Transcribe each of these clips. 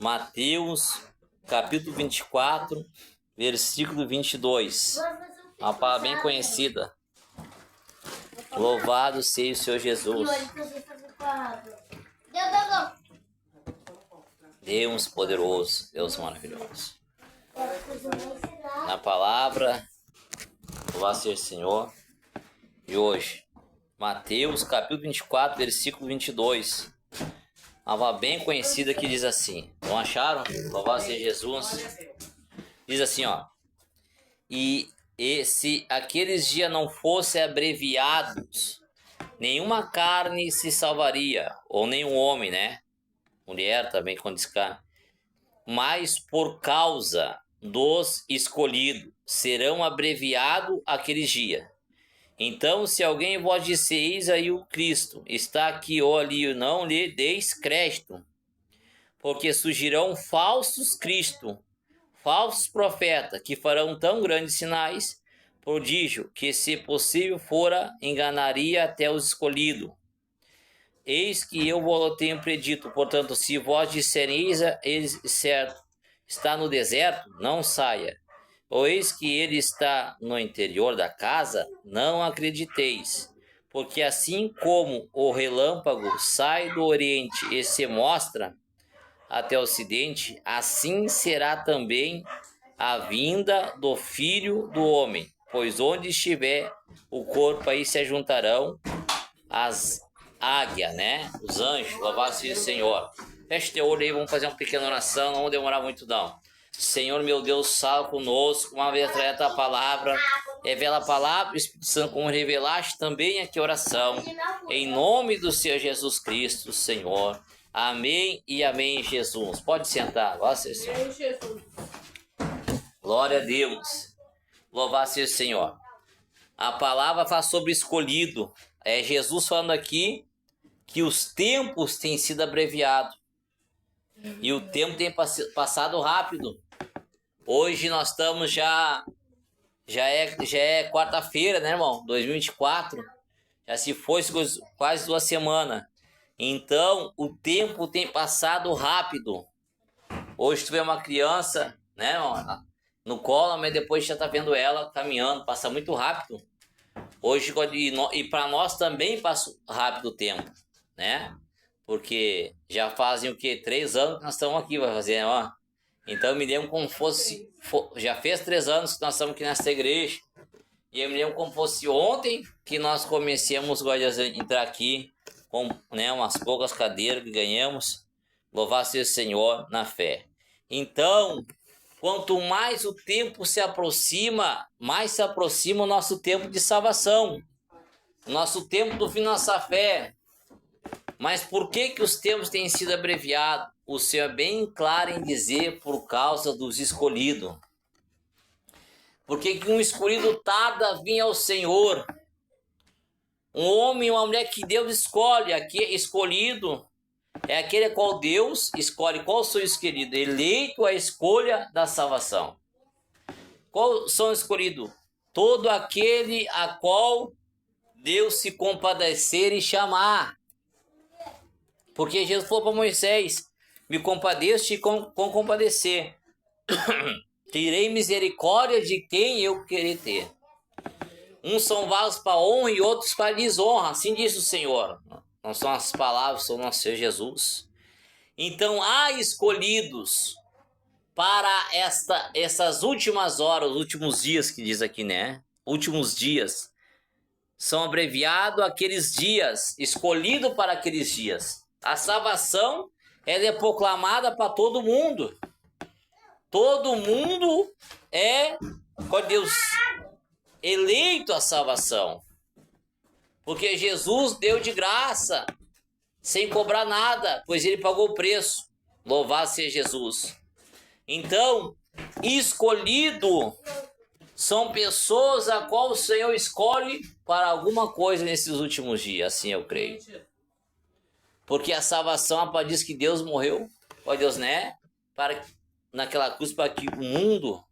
Mateus, capítulo 24, versículo 22. Uma palavra bem conhecida. Louvado seja o Senhor Jesus. Deus poderoso, Deus maravilhoso. Na palavra, louvado seja o Senhor. E hoje, Mateus, capítulo 24, versículo 22. Uma palavra bem conhecida que diz assim. Não acharam? Louvado seja Jesus. Diz assim, ó. E se aqueles dias não fossem abreviados, nenhuma carne se salvaria, ou nenhum homem, né? Mulher também, quando diz carne. Mas por causa dos escolhidos, serão abreviados aqueles dias. Então, se alguém vos disser, eis aí o Cristo, está aqui ou ali, não lhe deis crédito, porque surgirão falsos Cristo, falsos profetas, que farão tão grandes sinais, prodígio, que se possível fora, enganaria até os escolhidos. Eis que eu vos tenho predito, portanto, se vós disserem, eis certo, está no deserto, não saia. Ou eis que ele está no interior da casa, não acrediteis. Porque assim como o relâmpago sai do oriente e se mostra até o ocidente, assim será também a vinda do Filho do Homem. Pois onde estiver o corpo, aí se ajuntarão as águias, né? Os anjos, louvado seja o Senhor. Feche teu olho aí, vamos fazer uma pequena oração, não vamos demorar muito não. Senhor, meu Deus, fala conosco, uma vez atrás da tua palavra, revela a palavra, Espírito Santo, como revelaste também aqui a oração, em nome do Senhor Jesus Cristo, Senhor. Amém e amém, Jesus. Pode sentar, glória seja o Senhor. Glória a Deus, louvado seja o Senhor. A palavra fala sobre escolhido, é Jesus falando aqui que os tempos têm sido abreviados, e o tempo tem passado rápido. Hoje nós estamos já é quarta-feira, né, irmão? 2024. Já se foi quase 2 semanas. Então, o tempo tem passado rápido. Hoje tu vê uma criança, né, irmão, no colo, mas depois já tá vendo ela caminhando. Passa muito rápido. Hoje, e para nós também passa rápido o tempo, né? Porque já fazem o quê? 3 anos que nós estamos aqui, vai fazer, ó. Então eu me lembro como fosse, já fez 3 anos que nós estamos aqui nessa igreja, e eu me lembro como fosse ontem que nós começamos a entrar aqui, com, né, umas poucas cadeiras que ganhamos, louvar seja o Senhor na fé. Então, quanto mais o tempo se aproxima, mais se aproxima o nosso tempo de salvação, o nosso tempo do fim da nossa fé. Mas por que os tempos têm sido abreviados? O Senhor é bem claro em dizer, por causa dos escolhidos. Porque um escolhido tarda a vir ao Senhor. Um homem e uma mulher que Deus escolhe, aqui escolhido, é aquele qual Deus escolhe. Qual são os escolhidos? Eleito a escolha da salvação. Qual são os escolhidos? Todo aquele a qual Deus se compadecer e chamar. Porque Jesus falou para Moisés, me compadeço com compadecer. Terei misericórdia de quem eu querer ter. Uns são vasos para honra e outros para desonra. Assim diz o Senhor. Não são as palavras, são nosso Senhor Jesus. Então há escolhidos para essas últimas horas, os últimos dias que diz aqui, né? Últimos dias. São abreviados aqueles dias, escolhido para aqueles dias. A salvação, ela é proclamada para todo mundo. Todo mundo é, com Deus, eleito a salvação. Porque Jesus deu de graça, sem cobrar nada, pois ele pagou o preço. Louvado seja Jesus. Então, escolhido são pessoas a qual o Senhor escolhe para alguma coisa nesses últimos dias, assim eu creio. Porque a salvação, a palavra diz que Deus morreu, ó Deus, né? Naquela cruz, para que o mundo,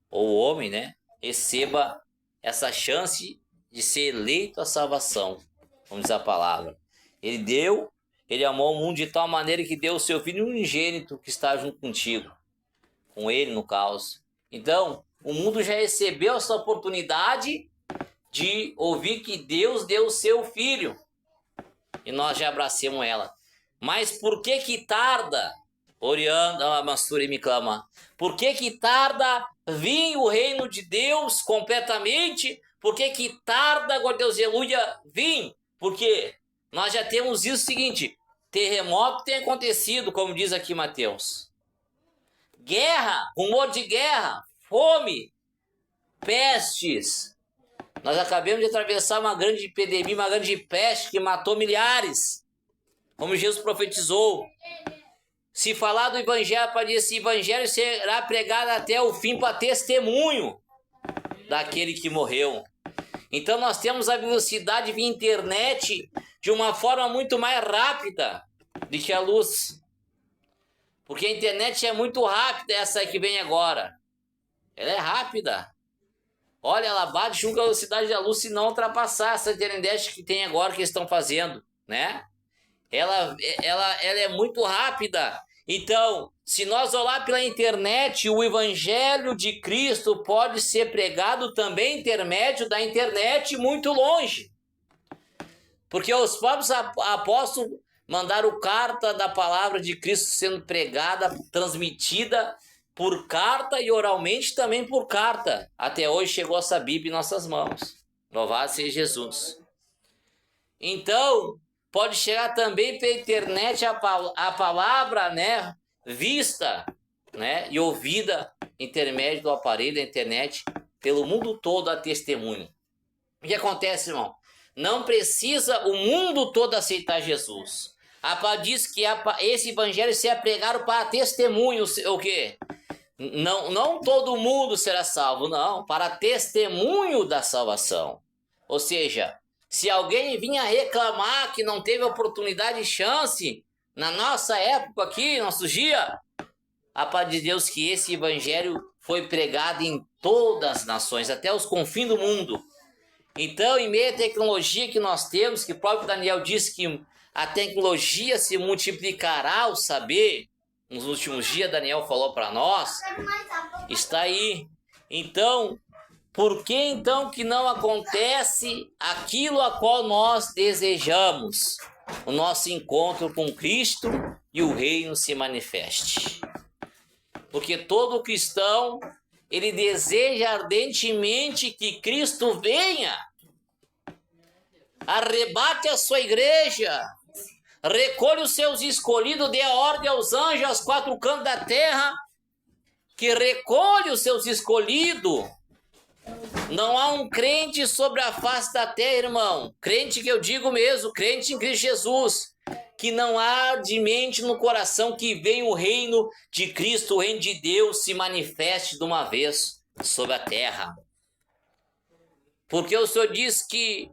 ou o homem, né? Receba essa chance de ser eleito à salvação. Vamos dizer a palavra. Ele deu, Ele amou o mundo de tal maneira que deu o seu Filho unigênito que está junto contigo. Com ele no caos. Então, o mundo já recebeu essa oportunidade de ouvir que Deus deu o seu Filho. E nós já abracemos ela. Mas por que tarda? Orianda, Mastura e me clama. Por que tarda vir o reino de Deus completamente? Por que tarda, glória a Deus, aleluia, vir? Porque nós já temos isso seguinte, terremoto tem acontecido, como diz aqui Mateus. Guerra, rumor de guerra, fome, pestes. Nós acabamos de atravessar uma grande epidemia, uma grande peste que matou milhares. Como Jesus profetizou. Se falar do evangelho, para dizer, esse evangelho será pregado até o fim para testemunho daquele que morreu. Então nós temos a velocidade via internet de uma forma muito mais rápida do que a luz. Porque a internet é muito rápida, essa aí que vem agora. Ela é rápida. Olha, ela bate junto com a velocidade da luz se não ultrapassar essa internet que tem agora que eles estão fazendo, né? Ela é muito rápida. Então, se nós olhar pela internet, o evangelho de Cristo pode ser pregado também intermédio da internet muito longe. Porque os próprios apóstolos mandaram carta da palavra de Cristo sendo pregada, transmitida por carta e oralmente também por carta. Até hoje chegou essa Bíblia em nossas mãos. Louvado seja Jesus. Então, pode chegar também pela internet a palavra, né, vista, né, e ouvida intermédio do aparelho da internet pelo mundo todo a testemunho. O que acontece, irmão? Não precisa o mundo todo aceitar Jesus. A palavra diz que esse evangelho será pregado para testemunho, o quê? Não todo mundo será salvo, não, para testemunho da salvação. Ou seja, se alguém vinha reclamar que não teve oportunidade e chance na nossa época aqui, nossos dias, a paz de Deus que esse evangelho foi pregado em todas as nações, até os confins do mundo. Então, em meio à tecnologia que nós temos, que o próprio Daniel disse que a tecnologia se multiplicará o saber, nos últimos dias Daniel falou para nós, está aí. Então, por que então que não acontece aquilo a qual nós desejamos? O nosso encontro com Cristo e o reino se manifeste. Porque todo cristão, ele deseja ardentemente que Cristo venha, arrebate a sua igreja, recolhe os seus escolhidos, dê a ordem aos anjos, aos quatro cantos da terra, que recolhe os seus escolhidos. Não há um crente sobre a face da terra, irmão, crente que eu digo mesmo, crente em Cristo Jesus, que não há de mente no coração que venha o reino de Cristo, o reino de Deus se manifeste de uma vez sobre a terra. Porque o Senhor diz que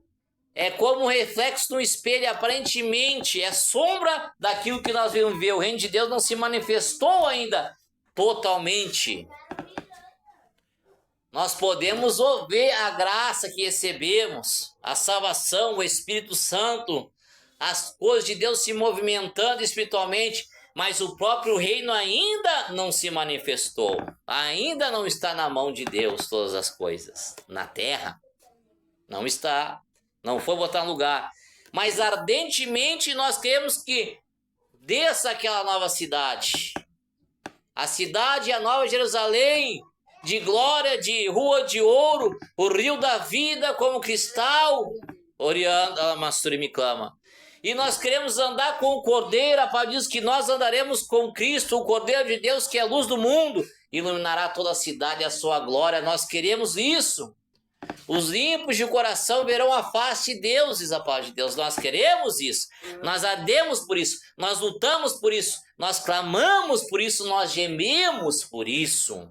é como um reflexo no espelho, aparentemente é sombra daquilo que nós vamos ver. O reino de Deus não se manifestou ainda totalmente. Nós podemos ver a graça que recebemos, a salvação, o Espírito Santo, as coisas de Deus se movimentando espiritualmente, mas o próprio reino ainda não se manifestou. Ainda não está na mão de Deus todas as coisas. Na terra, não está. Não foi botar no lugar. Mas ardentemente nós queremos que desça aquela nova cidade. A cidade, a nova Jerusalém, de glória, de rua de ouro, o rio da vida como cristal. Orianda, Mastura e me clama. E nós queremos andar com o Cordeiro. A palavra diz que nós andaremos com Cristo, o Cordeiro de Deus, que é a luz do mundo, iluminará toda a cidade a sua glória. Nós queremos isso. Os limpos de coração verão a face de Deus, diz a palavra de Deus. Nós queremos isso, nós ardemos por isso, nós lutamos por isso, nós clamamos por isso, nós gememos por isso.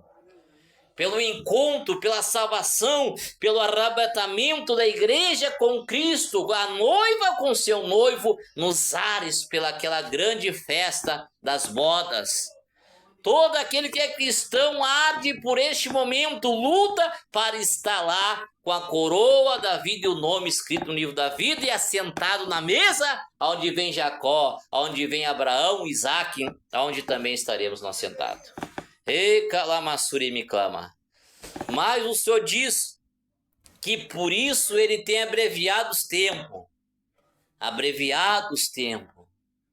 Pelo encontro, pela salvação, pelo arrebatamento da igreja com Cristo, a noiva com seu noivo, nos ares, pela aquela grande festa das bodas. Todo aquele que é cristão arde por este momento, luta para estar lá com a coroa da vida e o nome escrito no livro da vida e assentado na mesa, onde vem Jacó, onde vem Abraão, Isaac, onde também estaremos nós sentados. E calamassuri me clama. Mas o Senhor diz que por isso ele tem abreviado os tempos. Abreviado os tempos.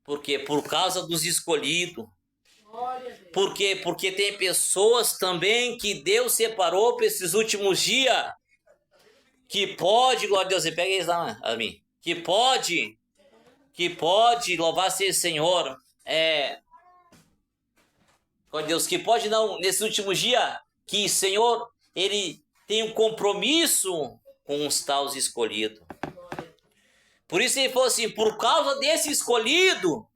Por quê? Por causa dos escolhidos. Por quê? Porque tem pessoas também que Deus separou para esses últimos dias. Que pode, glória a Deus, pega eles lá a mim. Que pode, louvar seja o Senhor. Glória a Deus, que pode não, nesses últimos dias, que o Senhor, ele tem um compromisso com os tais escolhidos. Por isso ele falou assim, por causa desse escolhido,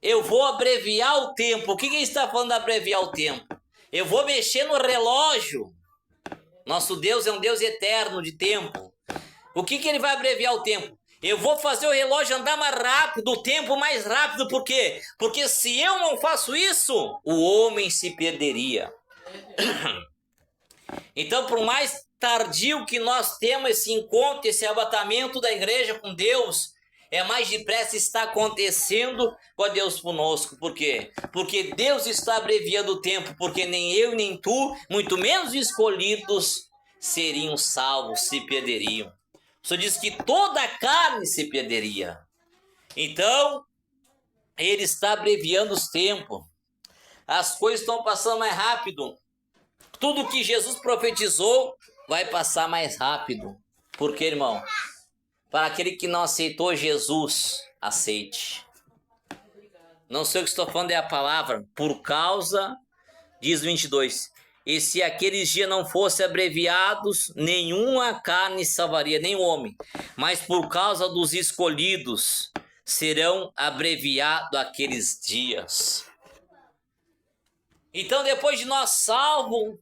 eu vou abreviar o tempo. O que ele está falando de abreviar o tempo? Eu vou mexer no relógio. Nosso Deus é um Deus eterno de tempo. O que ele vai abreviar o tempo? Eu vou fazer o relógio andar mais rápido, o tempo mais rápido. Por quê? Porque se eu não faço isso, o homem se perderia. Então, por mais tardio que nós temos esse encontro, esse abatamento da igreja com Deus, é mais depressa está acontecendo com Deus conosco. Por quê? Porque Deus está abreviando o tempo, porque nem eu nem tu, muito menos escolhidos, seriam salvos, se perderiam. O Senhor diz que toda a carne se perderia. Então, Ele está abreviando os tempos. As coisas estão passando mais rápido. Tudo que Jesus profetizou vai passar mais rápido. Por quê, irmão? Para aquele que não aceitou Jesus, aceite. Não sei o que estou falando, é a palavra. Por causa, diz 22, e se aqueles dias não fossem abreviados, nenhuma carne salvaria, nem homem. Mas por causa dos escolhidos, serão abreviados aqueles dias. Então, depois de nós salvos,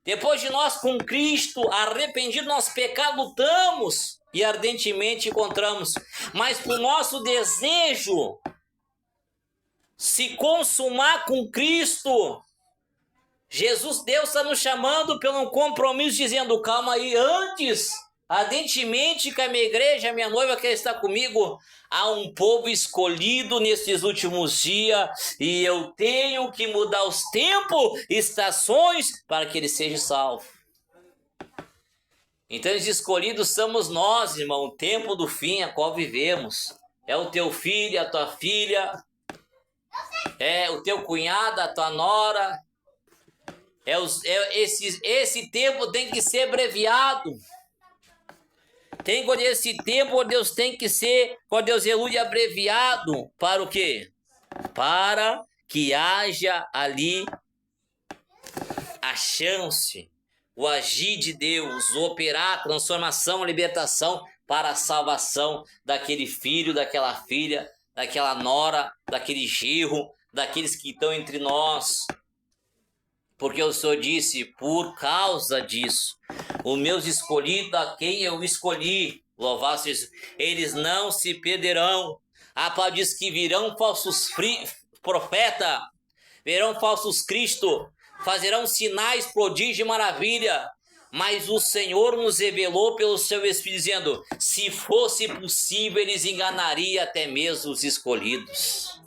depois de nós com Cristo, arrependido do nosso pecado, lutamos e ardentemente encontramos. Mas por nosso desejo se consumar com Cristo, Deus está nos chamando pelo compromisso, dizendo, calma aí, antes, ardentemente que a minha igreja, a minha noiva quer estar comigo, há um povo escolhido nesses últimos dias, e eu tenho que mudar os tempos, estações, para que ele seja salvo. Então, os escolhidos somos nós, irmão, o tempo do fim a qual vivemos. É o teu filho, a tua filha, é o teu cunhado, a tua nora. Esse tempo tem que ser abreviado. Esse tempo, Deus, tem que ser, ó Deus, aleluia, abreviado. Para o quê? Para que haja ali a chance, o agir de Deus, o operar a transformação, a libertação para a salvação daquele filho, daquela filha, daquela nora, daquele genro, daqueles que estão entre nós. Porque o Senhor disse, por causa disso, os meus escolhidos, a quem eu escolhi, louvar-se, eles não se perderão. A palavra diz que virão falsos profetas, virão falsos Cristo, fazerão sinais, prodígios e maravilha. Mas o Senhor nos revelou pelo seu Espírito, dizendo, se fosse possível, eles enganariam até mesmo os escolhidos.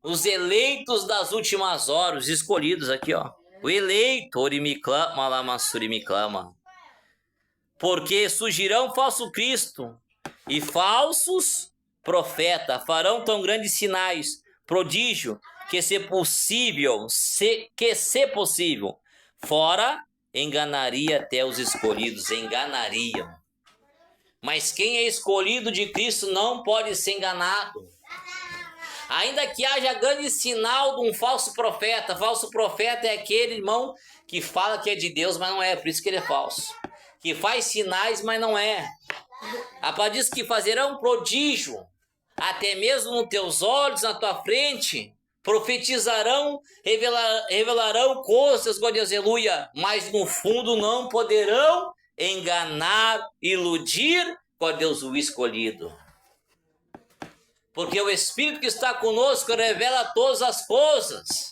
Os eleitos das últimas horas, os escolhidos aqui, ó. O eleito, Orimiclama, Lamassurimiclama. Porque surgirão falso Cristo e falsos profetas, farão tão grandes sinais, prodígio, que se possível, fora, enganaria até os escolhidos, enganariam. Mas quem é escolhido de Cristo não pode ser enganado. Ainda que haja grande sinal de um falso profeta é aquele, irmão, que fala que é de Deus, mas não é, por isso que ele é falso. Que faz sinais, mas não é. A palavra diz que fazerão prodígio, até mesmo nos teus olhos, na tua frente, profetizarão, revelarão coisas, glória a Deus, aleluia, mas no fundo não poderão enganar, iludir, glória a Deus, o escolhido. Porque o Espírito que está conosco revela todas as coisas.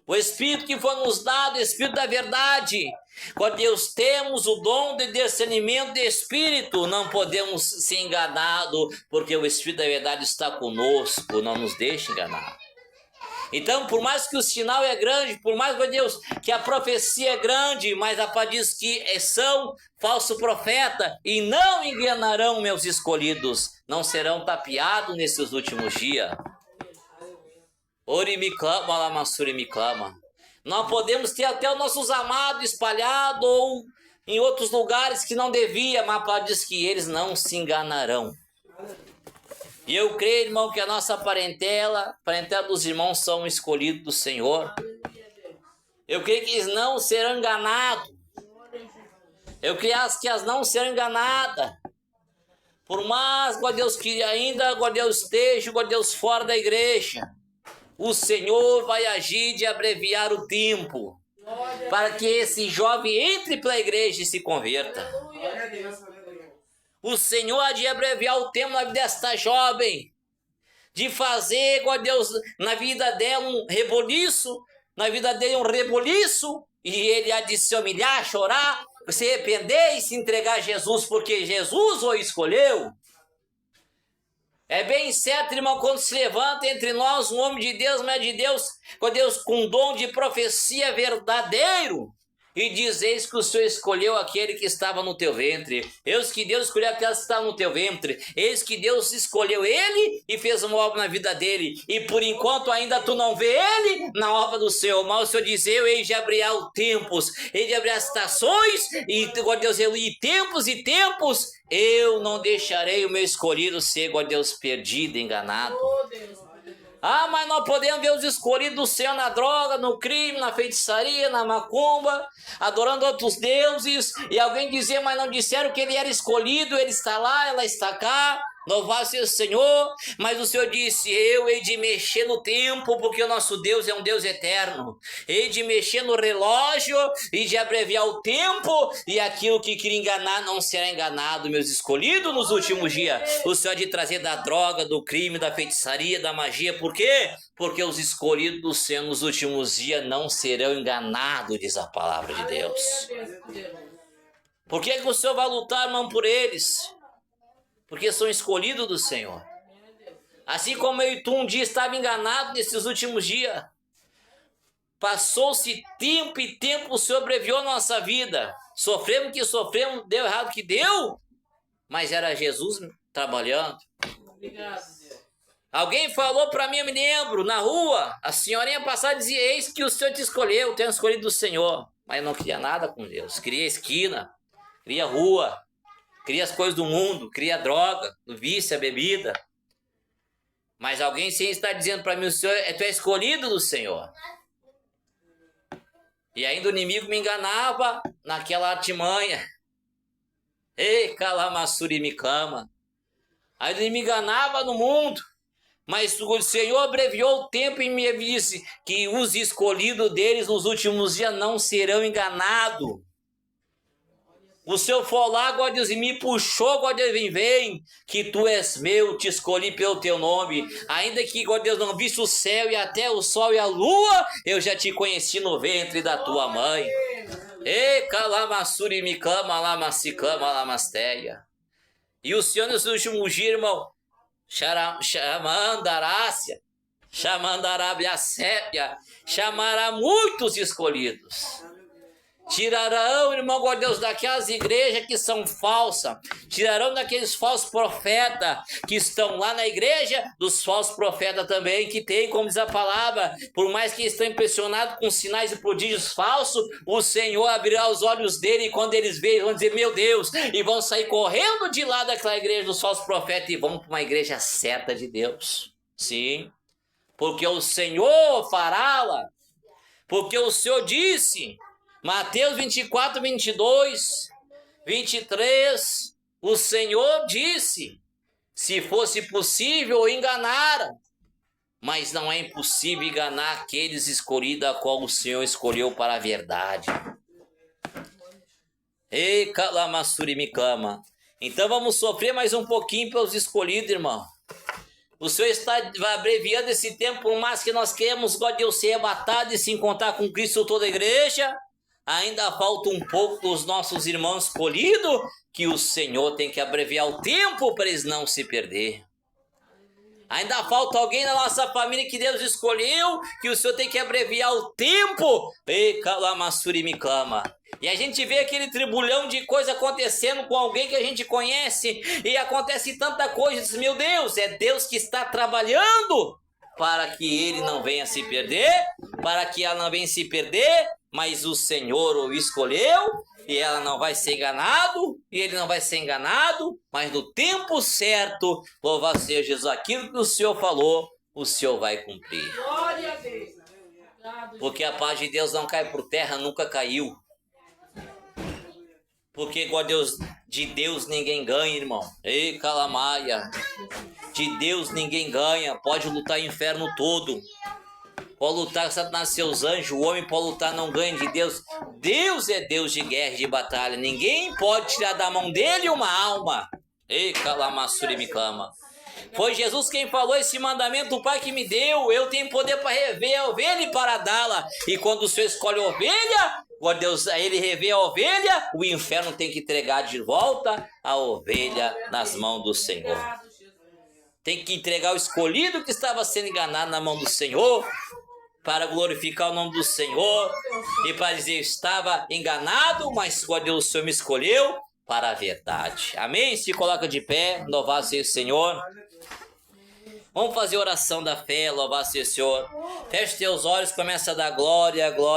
O Espírito que foi nos dado, o Espírito da verdade. Quando Deus temos o dom de discernimento de Espírito, não podemos ser enganados, porque o Espírito da verdade está conosco, não nos deixa enganar. Então, por mais que o sinal é grande, por mais, meu Deus, que a profecia é grande, mas a palavra diz que são falso profeta e não enganarão meus escolhidos, não serão tapeados nesses últimos dias. Ori me clama, lamassuri me clama. Nós podemos ter até os nossos amados espalhados ou em outros lugares que não devia, mas a palavra diz que eles não se enganarão. E eu creio, irmão, que a nossa parentela dos irmãos são escolhidos do Senhor. Eu creio que eles não serão enganados. Eu creio que elas não serão enganadas. Por mais, glória a Deus, que ainda, glória a Deus, esteja, glória a Deus, fora da igreja, o Senhor vai agir de abreviar o tempo, para que esse jovem entre para a igreja e se converta. O Senhor há de abreviar o tempo na vida desta jovem, de fazer, glória a Deus, na vida dela um reboliço, na vida dele um reboliço, e ele há de se humilhar, chorar, se arrepender e se entregar a Jesus, porque Jesus o escolheu. É bem certo, irmão, quando se levanta entre nós um homem de Deus, mas de Deus, com dom de profecia verdadeiro, e diz, eis que o Senhor escolheu aquele que estava no teu ventre. Eis que Deus escolheu aquele que estava no teu ventre. Eis que Deus escolheu ele e fez uma obra na vida dele. E por enquanto ainda tu não vê ele na obra do Senhor. Mas o Senhor diz, eu hei de abrir os tempos, hei de abrir as estações, e Deus, e tempos, eu não deixarei o meu escolhido ser, Deus, perdido, enganado. Ah, mas nós podemos ver os escolhidos do Senhor na droga, no crime, na feitiçaria, na macumba, adorando outros deuses, e alguém dizer, mas não disseram que ele era escolhido, ele está lá, ela está cá, louvado seja o Senhor, mas o Senhor disse, eu hei de mexer no tempo, porque o nosso Deus é um Deus eterno, hei de mexer no relógio, e de abreviar o tempo, e aquilo que queria enganar não será enganado, meus escolhidos nos últimos dias. O Senhor há de trazer da droga, do crime, da feitiçaria, da magia, por quê? Porque os escolhidos do Senhor nos últimos dias não serão enganados, diz a palavra de Deus. Por que o Senhor vai lutar, irmão, por eles? Porque são escolhidos do Senhor. Assim como eu e tu um dia estava enganado nesses últimos dias. Passou-se tempo e tempo, o Senhor abreviou a nossa vida. Sofremos que sofremos, deu errado que deu, mas era Jesus trabalhando. Obrigado, Deus. Alguém falou para mim, eu me lembro, na rua, a senhorinha passada dizia, eis que o Senhor te escolheu, tenho escolhido do Senhor. Mas eu não queria nada com Deus, queria esquina, queria rua, queria as coisas do mundo, queria a droga, o vício, a bebida. Mas alguém sim está dizendo para mim, o Senhor, tu é escolhido do Senhor. E ainda o inimigo me enganava naquela artimanha. Ei, calamassuri me clama. Aí ele me enganava no mundo. Mas o Senhor abreviou o tempo e me disse que os escolhidos deles nos últimos dias não serão enganados. O Senhor foi lá, glória a Deus, e me puxou, glória a Deus, vem, que tu és meu, te escolhi pelo teu nome. Ainda que, glória a Deus, não visse o céu e até o sol e a lua, eu já te conheci no ventre da tua mãe. E calamassuri me clama, lamassi clama, lamasteia. E o Senhor nos últimos dias, irmão, chamandarácia, chamandarabiacépia, chamará muitos escolhidos. Tirarão, irmão, glória a Deus, daquelas igrejas que são falsas. Tirarão daqueles falsos profetas que estão lá na igreja, dos falsos profetas também, que tem, como diz a palavra, por mais que estão impressionados com sinais e prodígios falsos, o Senhor abrirá os olhos dele e quando eles verem, vão dizer, meu Deus, e vão sair correndo de lá daquela igreja dos falsos profetas e vão para uma igreja certa de Deus. Sim, porque o Senhor fará-la, porque o Senhor disse... Mateus 24, 22, 23, o Senhor disse, se fosse possível enganar, mas não é impossível enganar aqueles escolhidos a qual o Senhor escolheu para a verdade. Ei, calamassuri me clama. Então vamos sofrer mais um pouquinho pelos escolhidos, irmão. O Senhor está abreviando esse tempo, por mais que nós queremos, God Deus, ser arrebatado e se encontrar com Cristo toda a igreja. Ainda falta um pouco dos nossos irmãos escolhidos, que o Senhor tem que abreviar o tempo para eles não se perder. Ainda falta alguém na nossa família que Deus escolheu, que o Senhor tem que abreviar o tempo. E calamassuri me clama. E a gente vê aquele tribulhão de coisa acontecendo com alguém que a gente conhece, e acontece tanta coisa, diz, meu Deus, é Deus que está trabalhando para que ele não venha se perder, para que ela não venha se perder, mas o Senhor o escolheu, e ela não vai ser enganado, e ele não vai ser enganado, mas no tempo certo, louvado seja Jesus, aquilo que o Senhor falou, o Senhor vai cumprir. Glória a Deus. Porque a paz de Deus não cai por terra, nunca caiu. Porque com a Deus, de Deus ninguém ganha, irmão. Ei, calamaia. De Deus ninguém ganha. Pode lutar o inferno todo. Pode lutar Satanás e seus anjos. O homem pode lutar, não ganha de Deus. Deus é Deus de guerra e de batalha. Ninguém pode tirar da mão dele uma alma. Ei, calamassuri me clama. Foi Jesus quem falou esse mandamento, o Pai que me deu. Eu tenho poder para rever a ovelha e para dá-la. E quando o Senhor escolhe a ovelha, quando Deus, ele revê a ovelha, o inferno tem que entregar de volta a ovelha nas mãos do Senhor. Tem que entregar o escolhido que estava sendo enganado na mão do Senhor, para glorificar o nome do Senhor e para dizer, eu estava enganado, mas quando Deus, o Senhor me escolheu para a verdade. Amém? Se coloca de pé, louvado seja o Senhor. Vamos fazer oração da fé, louvado seja o Senhor. Feche teus olhos, começa a dar glória, glória.